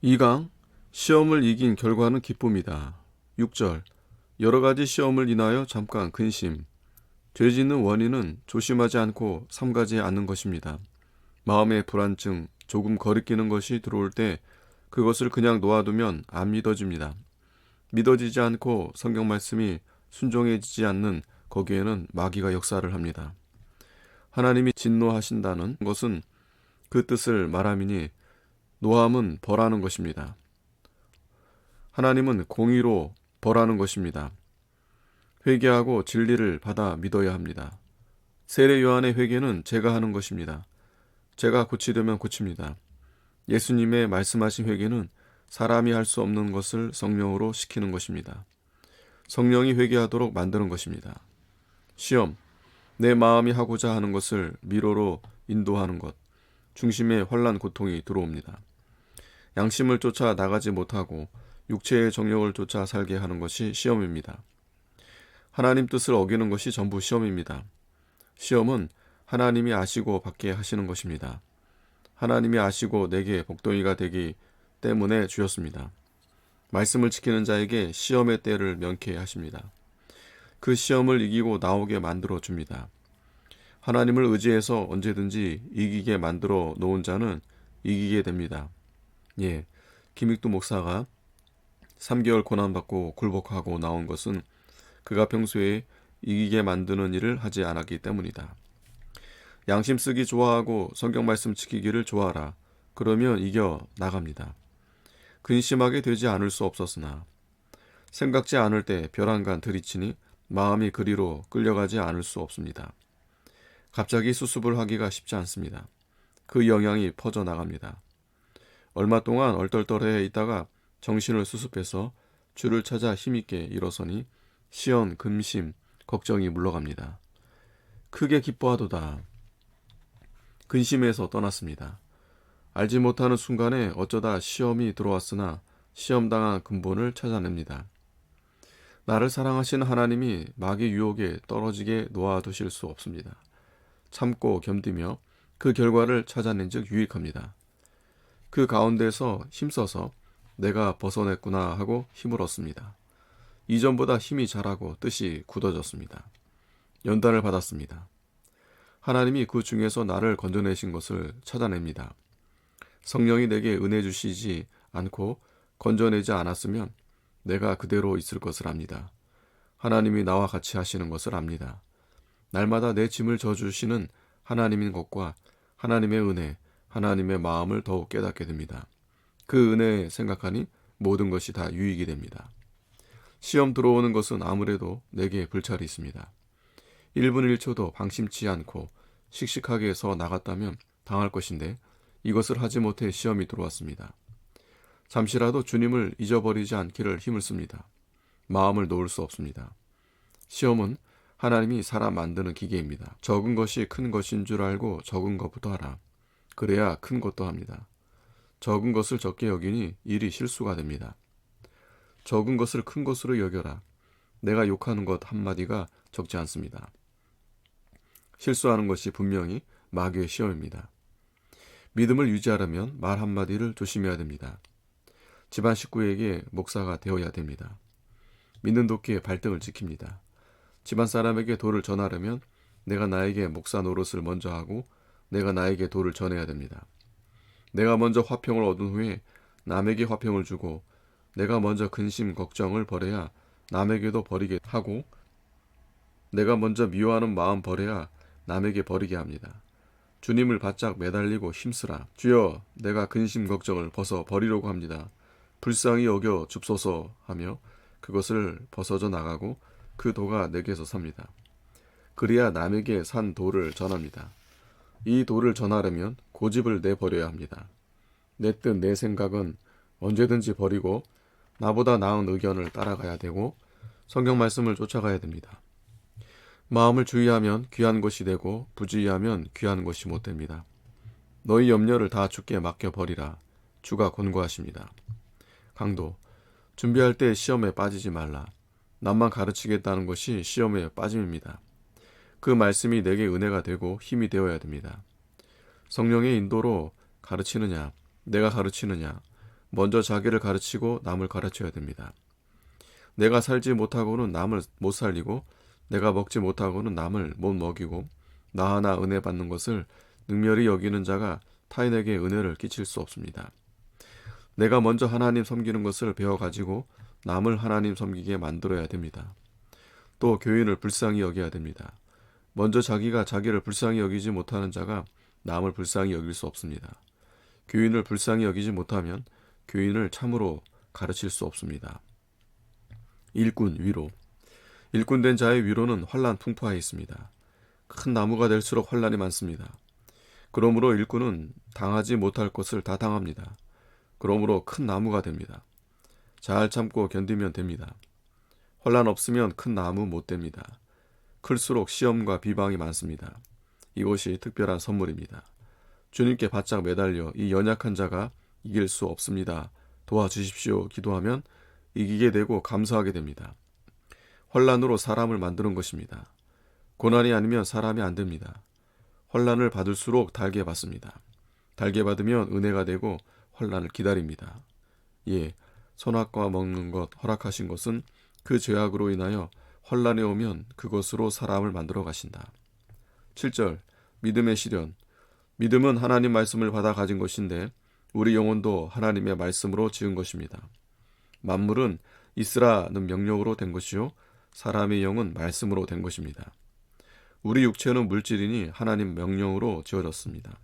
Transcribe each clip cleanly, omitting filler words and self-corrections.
2강 시험을 이긴 결과는 기쁨이다. 6절 여러 가지 시험을 인하여 잠깐 근심. 죄 짓는 원인은 조심하지 않고 삼가지 않는 것입니다. 마음의 불안증, 조금 거리끼는 것이 들어올 때 그것을 그냥 놓아두면 안 믿어집니다. 믿어지지 않고 성경 말씀이 순종해지지 않는 거기에는 마귀가 역사를 합니다. 하나님이 진노하신다는 것은 그 뜻을 말함이니 노함은 벌하는 것입니다. 하나님은 공의로 벌하는 것입니다. 회개하고 진리를 받아 믿어야 합니다. 세례 요한의 회개는 제가 하는 것입니다. 제가 고치려면 고칩니다. 예수님의 말씀하신 회개는 사람이 할 수 없는 것을 성령으로 시키는 것입니다. 성령이 회개하도록 만드는 것입니다. 시험, 내 마음이 하고자 하는 것을 미로로 인도하는 것, 중심에 환난 고통이 들어옵니다. 양심을 쫓아 나가지 못하고 육체의 정욕을 쫓아 살게 하는 것이 시험입니다. 하나님 뜻을 어기는 것이 전부 시험입니다. 시험은 하나님이 아시고 받게 하시는 것입니다. 하나님이 아시고 내게 복덩이가 되기 때문에 주셨습니다. 말씀을 지키는 자에게 시험의 때를 명쾌 하십니다. 그 시험을 이기고 나오게 만들어 줍니다. 하나님을 의지해서 언제든지 이기게 만들어 놓은 자는 이기게 됩니다. 예, 김익두 목사가 3개월 고난받고 굴복하고 나온 것은 그가 평소에 이기게 만드는 일을 하지 않았기 때문이다. 양심 쓰기 좋아하고 성경 말씀 지키기를 좋아하라. 그러면 이겨 나갑니다. 근심하게 되지 않을 수 없었으나 생각지 않을 때 벼랑간 들이치니 마음이 그리로 끌려가지 않을 수 없습니다. 갑자기 수습을 하기가 쉽지 않습니다. 그 영향이 퍼져나갑니다. 얼마 동안 얼떨떨해 있다가 정신을 수습해서 주를 찾아 힘있게 일어서니 시험, 근심, 걱정이 물러갑니다. 크게 기뻐하도다. 근심에서 떠났습니다. 알지 못하는 순간에 어쩌다 시험이 들어왔으나 시험당한 근본을 찾아냅니다. 나를 사랑하시는 하나님이 마귀 유혹에 떨어지게 놓아두실 수 없습니다. 참고 견디며 그 결과를 찾아낸 즉 유익합니다. 그 가운데서 힘써서 내가 벗어냈구나 하고 힘을 얻습니다. 이전보다 힘이 자라고 뜻이 굳어졌습니다. 연단을 받았습니다. 하나님이 그 중에서 나를 건져내신 것을 찾아냅니다. 성령이 내게 은혜 주시지 않고 건져내지 않았으면 내가 그대로 있을 것을 압니다. 하나님이 나와 같이 하시는 것을 압니다. 날마다 내 짐을 져주시는 하나님인 것과 하나님의 은혜, 하나님의 마음을 더욱 깨닫게 됩니다. 그 은혜 생각하니 모든 것이 다 유익이 됩니다. 시험 들어오는 것은 아무래도 내게 불찰이 있습니다. 1분 1초도 방심치 않고 씩씩하게 서 나갔다면 당할 것인데 이것을 하지 못해 시험이 들어왔습니다. 잠시라도 주님을 잊어버리지 않기를 힘을 씁니다. 마음을 놓을 수 없습니다. 시험은 하나님이 사람 만드는 기계입니다. 적은 것이 큰 것인 줄 알고 적은 것부터 하라. 그래야 큰 것도 합니다. 적은 것을 적게 여기니 일이 실수가 됩니다. 적은 것을 큰 것으로 여겨라. 내가 욕하는 것 한마디가 적지 않습니다. 실수하는 것이 분명히 마귀의 시험입니다. 믿음을 유지하려면 말 한마디를 조심해야 됩니다. 집안 식구에게 목사가 되어야 됩니다. 믿는 도끼의 발등을 지킵니다. 집안 사람에게 도를 전하려면 내가 나에게 목사 노릇을 먼저 하고 내가 나에게 도를 전해야 됩니다. 내가 먼저 화평을 얻은 후에 남에게 화평을 주고 내가 먼저 근심 걱정을 버려야 남에게도 버리게 하고 내가 먼저 미워하는 마음 버려야 남에게 버리게 합니다. 주님을 바짝 매달리고 힘쓰라. 주여, 내가 근심 걱정을 벗어 버리려고 합니다. 불쌍히 여겨 줍소서 하며 그것을 벗어져 나가고 그 도가 내게서 삽니다. 그래야 남에게 산 도를 전합니다. 이 도를 전하려면 고집을 내버려야 합니다. 내 뜻, 내 생각은 언제든지 버리고 나보다 나은 의견을 따라가야 되고 성경 말씀을 쫓아가야 됩니다. 마음을 주의하면 귀한 것이 되고 부주의하면 귀한 것이 못 됩니다. 너희 염려를 다 주께 맡겨버리라. 주가 권고하십니다. 강도, 준비할 때 시험에 빠지지 말라. 남만 가르치겠다는 것이 시험에 빠짐입니다. 그 말씀이 내게 은혜가 되고 힘이 되어야 됩니다. 성령의 인도로 가르치느냐, 내가 가르치느냐, 먼저 자기를 가르치고 남을 가르쳐야 됩니다. 내가 살지 못하고는 남을 못 살리고 내가 먹지 못하고는 남을 못 먹이고 나 하나 은혜 받는 것을 능멸히 여기는 자가 타인에게 은혜를 끼칠 수 없습니다. 내가 먼저 하나님 섬기는 것을 배워가지고 남을 하나님 섬기게 만들어야 됩니다. 또 교인을 불쌍히 여겨야 됩니다. 먼저 자기가 자기를 불쌍히 여기지 못하는 자가 남을 불쌍히 여길 수 없습니다. 교인을 불쌍히 여기지 못하면 교인을 참으로 가르칠 수 없습니다. 일꾼 위로. 일꾼된 자의 위로는 환난 풍파에 있습니다. 큰 나무가 될수록 환난이 많습니다. 그러므로 일꾼은 당하지 못할 것을 다 당합니다. 그러므로 큰 나무가 됩니다. 잘 참고 견디면 됩니다. 환난 없으면 큰 나무 못 됩니다. 클수록 시험과 비방이 많습니다. 이것이 특별한 선물입니다. 주님께 바짝 매달려 이 연약한 자가 이길 수 없습니다. 도와주십시오. 기도하면 이기게 되고 감사하게 됩니다. 환난으로 사람을 만드는 것입니다. 고난이 아니면 사람이 안 됩니다. 환난을 받을수록 달게 받습니다. 달게 받으면 은혜가 되고 환난을 기다립니다. 예, 선악과 먹는 것 허락하신 것은 그 죄악으로 인하여 환난이 오면 그것으로 사람을 만들어 가신다. 7절 믿음의 시련. 믿음은 하나님 말씀을 받아 가진 것인데 우리 영혼도 하나님의 말씀으로 지은 것입니다. 만물은 있으라는 명령으로 된 것이요 사람의 영은 말씀으로 된 것입니다. 우리 육체는 물질이니 하나님 명령으로 지어졌습니다.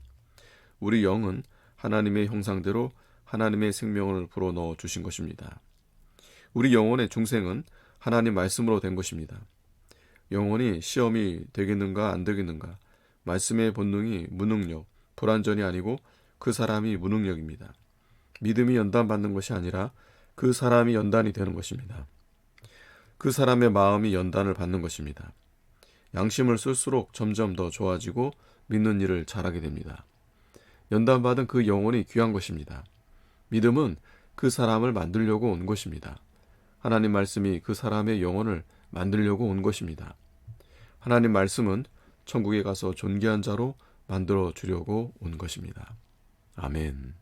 우리 영은 하나님의 형상대로 하나님의 생명을 불어넣어 주신 것입니다. 우리 영혼의 중생은 하나님 말씀으로 된 것입니다. 영혼이 시험이 되겠는가 안 되겠는가, 말씀의 본능이 무능력, 불완전이 아니고 그 사람이 무능력입니다. 믿음이 연단받는 것이 아니라 그 사람이 연단이 되는 것입니다. 그 사람의 마음이 연단을 받는 것입니다. 양심을 쓸수록 점점 더 좋아지고 믿는 일을 잘하게 됩니다. 연단받은 그 영혼이 귀한 것입니다. 믿음은 그 사람을 만들려고 온 것입니다. 하나님 말씀이 그 사람의 영혼을 만들려고 온 것입니다. 하나님 말씀은 천국에 가서 존귀한 자로 만들어 주려고 온 것입니다. 아멘.